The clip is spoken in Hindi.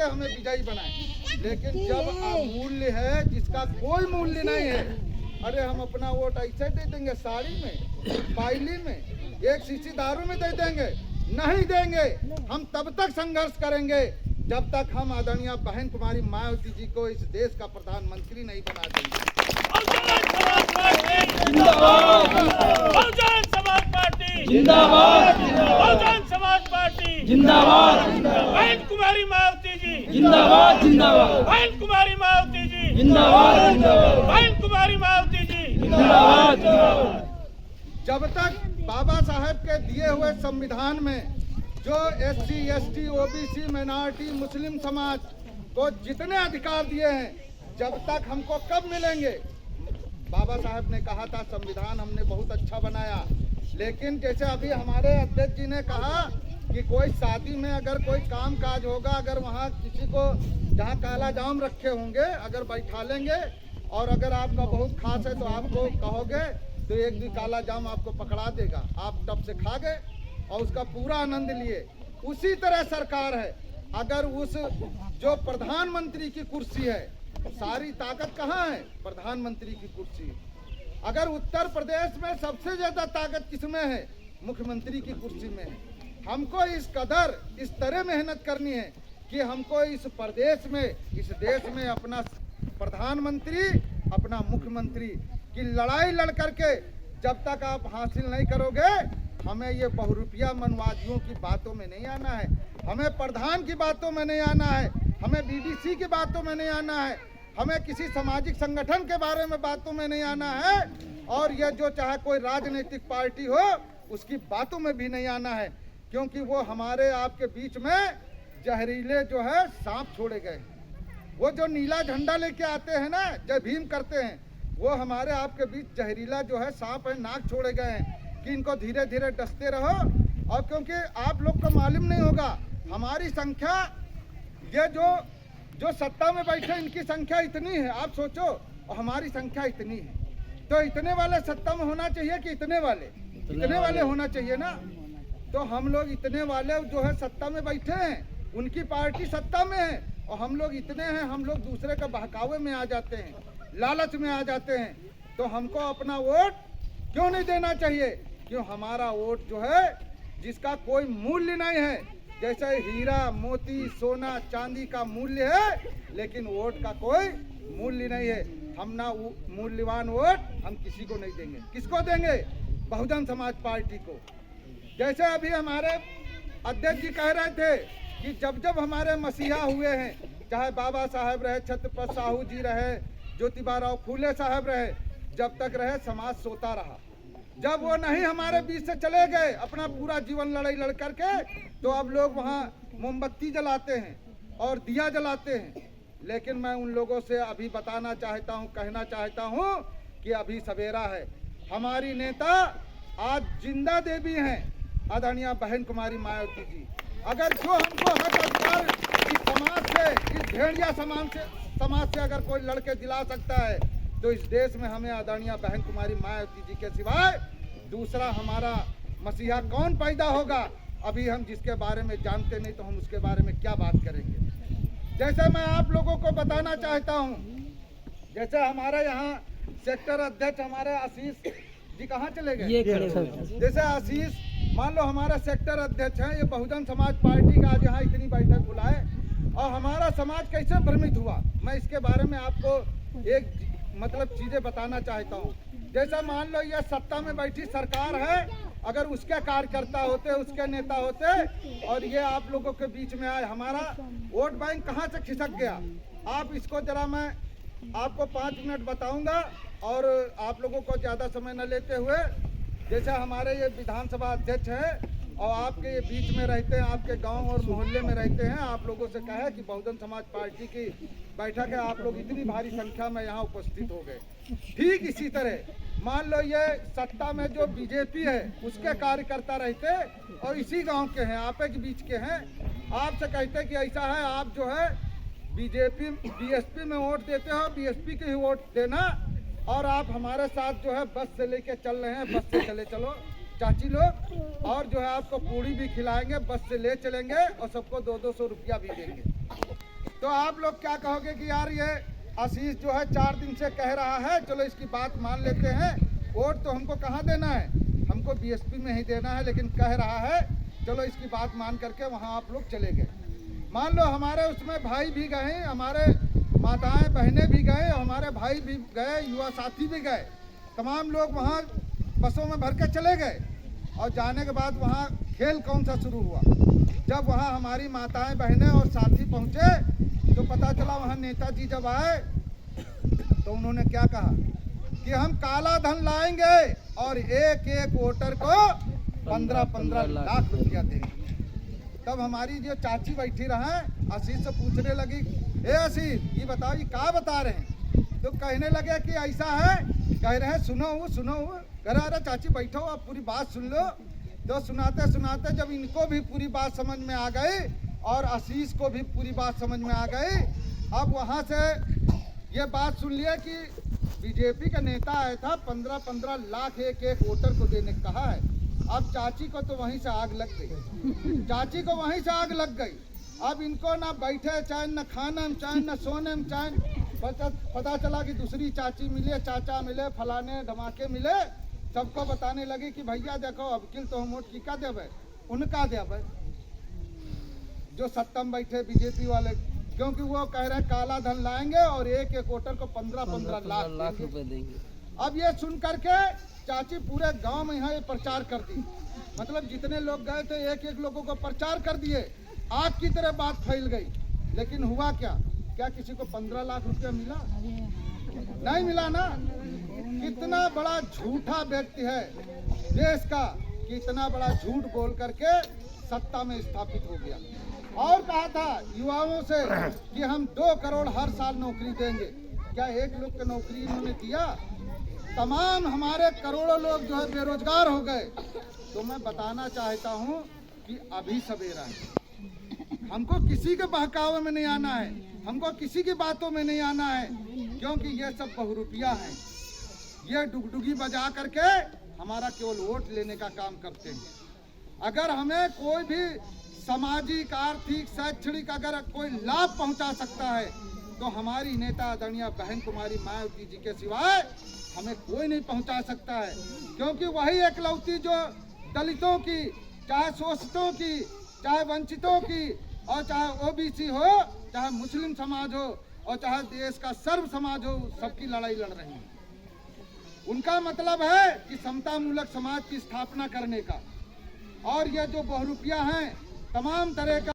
करके हमें विजयी बनाए। लेकिन जब अमूल्य है, जिसका कोई मूल्य नहीं है, अरे हम अपना वोट ऐसे दे देंगे, साड़ी में, पायली में, एक शीशी दारू में दे देंगे? नहीं देंगे। हम तब तक संघर्ष करेंगे जब तक हम आदरणीय बहन कुमारी मायावती जी को इस देश का प्रधानमंत्री नहीं बना देंगे। बहुजन समाज पार्टी जिंदाबाद, बहुजन समाज पार्टी जिंदाबाद, बहन कुमारी मायावती जी जिंदाबाद, जिंदाबाद, बहन कुमारी मायावती जी जिंदाबाद, जिंदाबाद, बहन कुमारी मायावती जी जिंदाबाद। जब तक बाबा साहेब के दिए हुए संविधान में जो SC, ST, OBC, माइनॉरिटी, मुस्लिम समाज को जितने अधिकार दिए हैं, जब तक हमको कब मिलेंगे? बाबा साहेब ने कहा था संविधान हमने बहुत अच्छा बनाया, लेकिन जैसे अभी हमारे अध्यक्ष जी ने कहा कि कोई शादी में अगर कोई काम काज होगा, अगर वहाँ किसी को जहाँ काला जाम रखे होंगे अगर बैठा लेंगे और अगर आपका बहुत खास है तो आपको कहोगे तो एक भी काला जाम आपको पकड़ा देगा, आप तब से खा गए और उसका पूरा आनंद लिए। उसी तरह सरकार है। अगर उस जो प्रधानमंत्री की कुर्सी है, सारी ताकत कहाँ है? प्रधानमंत्री की कुर्सी। अगर उत्तर प्रदेश में सबसे ज्यादा ताकत किसमें है? मुख्यमंत्री की कुर्सी में है। हमको इस कदर इस तरह मेहनत करनी है कि हमको इस प्रदेश में, इस देश में अपना प्रधानमंत्री, अपना मुख्यमंत्री की लड़ाई लड़ करके जब तक आप हासिल नहीं करोगे, हमें ये बहुरुपया मनवादियों की बातों में नहीं आना है, हमें प्रधान की बातों में नहीं आना है, हमें BDC की बातों में नहीं आना है, हमें किसी सामाजिक संगठन के बारे में बातों में नहीं आना है, और ये जो चाहे कोई राजनीतिक पार्टी हो उसकी बातों में भी नहीं आना है, क्योंकि वो हमारे आपके बीच में जहरीले जो है सांप छोड़े गए। वो जो नीला झंडा लेके आते हैं ना, जय भीम करते हैं, वो हमारे आपके बीच जहरीला जो है सांप है, नाक छोड़े गए हैं कि इनको धीरे धीरे डसते रहो। और क्योंकि आप लोग को मालूम नहीं होगा हमारी संख्या, ये जो सत्ता में बैठे इनकी संख्या इतनी है, आप सोचो, और हमारी संख्या इतनी है, तो इतने वाले सत्ता में होना चाहिए कि इतने वाले होना चाहिए ना। तो हम लोग इतने वाले जो है सत्ता में बैठे हैं, उनकी पार्टी सत्ता में है और हम लोग इतने हैं, हम लोग दूसरे का बहकावे में आ जाते हैं, लालच में आ जाते हैं। तो हमको अपना वोट क्यों नहीं देना चाहिए? क्यों हमारा वोट जो है जिसका कोई मूल्य नहीं है, जैसे हीरा मोती सोना चांदी का मूल्य है, लेकिन वोट का कोई मूल्य नहीं है। हम ना मूल्यवान वोट हम किसी को नहीं देंगे। किसको देंगे? बहुजन समाज पार्टी को। जैसे अभी हमारे अध्यक्ष जी कह रहे थे कि जब जब हमारे मसीहा हुए हैं, चाहे बाबा साहेब रहे, छत्रपति साहू जी रहे, ज्योतिबा राव फूले साहब रहे, जब तक रहे समाज सोता रहा। जब वो नहीं हमारे बीच से चले गए, अपना पूरा जीवन लड़ाई लड़ करके, तो अब लोग वहाँ मोमबत्ती जलाते हैं और दिया जलाते हैं। लेकिन मैं उन लोगों से अभी बताना चाहता हूँ, कहना चाहता हूँ कि अभी सवेरा है। हमारी नेता आज जिंदा देवी हैं, आदरणीय बहन कुमारी मायावती जी। अगर जो हमको हक अधिकार इस समाज से, इस भेड़िया समाज से अगर कोई लड़के दिला सकता है, तो इस देश में हमें आदरणीय बहन कुमारी मायावती जी के सिवाय दूसरा हमारा मसीहा कौन पैदा होगा? अभी हम जिसके बारे में जानते नहीं, तो हम उसके बारे में क्या बात करेंगे? जैसे मैं आप लोगों को बताना चाहता हूँ, जैसे हमारे यहाँ सेक्टर अध्यक्ष हमारे आशीष जी कहाँ चले गए? जैसे आशीष, मान लो हमारा सेक्टर अध्यक्ष है, ये बहुजन समाज पार्टी का आज यहाँ इतनी बैठक बुलाए और हमारा समाज कैसे भ्रमित हुआ, मैं इसके बारे में आपको एक मतलब चीजें बताना चाहता हूँ। जैसा मान लो ये सत्ता में बैठी सरकार है, अगर उसके कार्यकर्ता होते, उसके नेता होते और ये आप लोगों के बीच में आए, हमारा वोट बैंक कहाँ से खिसक गया? आप इसको जरा मैं आपको 5 मिनट बताऊंगा और आप लोगों को ज़्यादा समय न लेते हुए, जैसे हमारे ये विधानसभा अध्यक्ष हैं और आपके ये बीच में रहते हैं, आपके गांव और मोहल्ले में रहते हैं, आप लोगों से कहा कि बहुजन समाज पार्टी की बैठक है, आप लोग इतनी भारी संख्या में यहाँ उपस्थित हो गए। ठीक इसी तरह मान लो ये सत्ता में जो बीजेपी है उसके कार्यकर्ता रहते और इसी गांव के हैं, आप के बीच के हैं, आपसे कहते कि ऐसा है, आप जो है बीएसपी में वोट देते हो, बीएसपी के ही वोट देना, और आप हमारे साथ जो है बस से लेके चल रहे हैं, बस से चले चलो चाची लोग, और जो है आपको पूड़ी भी खिलाएंगे, बस से ले चलेंगे और सबको 200-200 रुपया भी देंगे। तो आप लोग क्या कहोगे कि यार ये आशीष जो है 4 दिन से कह रहा है, चलो इसकी बात मान लेते हैं, वोट तो हमको कहाँ देना है, हमको बीएसपी में ही देना है, लेकिन कह रहा है चलो इसकी बात मान करके वहाँ आप लोग चले गए। मान लो हमारे उसमें भाई भी गए, हमारे माताएं बहनें भी गए, हमारे भाई भी गए, युवा साथी भी गए, तमाम लोग वहाँ बसों में भर के चले गए। और जाने के बाद वहाँ खेल कौन सा शुरू हुआ, जब वहाँ हमारी माताएं बहनें और साथी पहुँचे तो पता चला वहाँ नेताजी जब आए तो उन्होंने क्या कहा कि हम काला धन लाएंगे और एक एक वोटर को 15-15 लाख रुपया देंगे। तब हमारी जो चाची बैठी रहे आशीष से पूछने लगी, ए आशीष ये बताओ ये क्या बता रहे हैं, तो कहने लगे कि ऐसा है, कह रहे हैं सुनो कह रहा, अरे चाची बैठो आप पूरी बात सुन लो। तो सुनाते सुनाते जब इनको भी पूरी बात समझ में आ गई और आशीष को भी पूरी बात समझ में आ गई, अब वहाँ से ये बात सुन लिया कि बीजेपी का नेता आया था 15-15 लाख एक एक वोटर को देने कहा है। अब चाची को तो वहीं से आग लग गई, चाची को वहीं से आग लग गई। अब इनको ना बैठे चैन, न खाने में चैन, न सोने में चैन। पता चला कि दूसरी चाची मिले, चाचा मिले, फलाने धमाके मिले, सबको बताने लगे कि भैया देखो अब किल तो हम वोट किका देवे, उनका देवे जो सत्तम बैठे बीजेपी वाले, क्योंकि वो कह रहे हैं काला धन लाएंगे और एक एक वोटर को 15-15 लाख रुपए देंगे। अब ये सुन करके चाची पूरे गांव में यहाँ ये प्रचार कर दी, मतलब जितने लोग गए थे एक एक लोगों को प्रचार कर दिए, आग की तरह बात फैल गई। लेकिन हुआ क्या किसी को 15 लाख रुपया मिला? नहीं मिला ना। कितना बड़ा झूठा व्यक्ति है देश का कि इतना बड़ा झूठ बोल करके सत्ता में स्थापित हो गया। और कहा था युवाओं से कि हम 2 करोड़ हर साल नौकरी देंगे, क्या एक लोग को नौकरी इन्होंने दिया? तमाम हमारे करोड़ों लोग जो है बेरोजगार हो गए। तो मैं बताना चाहता हूँ कि अभी सवेरा है, हमको किसी के बहकावे में नहीं आना है, हमको किसी की बातों में नहीं आना है, क्योंकि ये सब बहुरूपिया हैं। ये डुगडुगी बजा करके हमारा केवल वोट लेने का काम करते हैं। अगर हमें कोई भी सामाजिक, आर्थिक, शैक्षणिक अगर कोई लाभ पहुंचा सकता है तो हमारी नेता आदरणीय बहन कुमारी मायावती जी के सिवाय हमें कोई नहीं पहुंचा सकता है, क्योंकि वही एकलौती जो दलितों की, चाहे शोषितों की, चाहे वंचितों की, और चाहे ओबीसी हो, चाहे मुस्लिम समाज हो, और चाहे देश का सर्व समाज हो, सबकी लड़ाई लड़ रही है। उनका मतलब है कि समता मूलक समाज की स्थापना करने का। और ये जो बहुरूपिया हैं, तमाम तरह का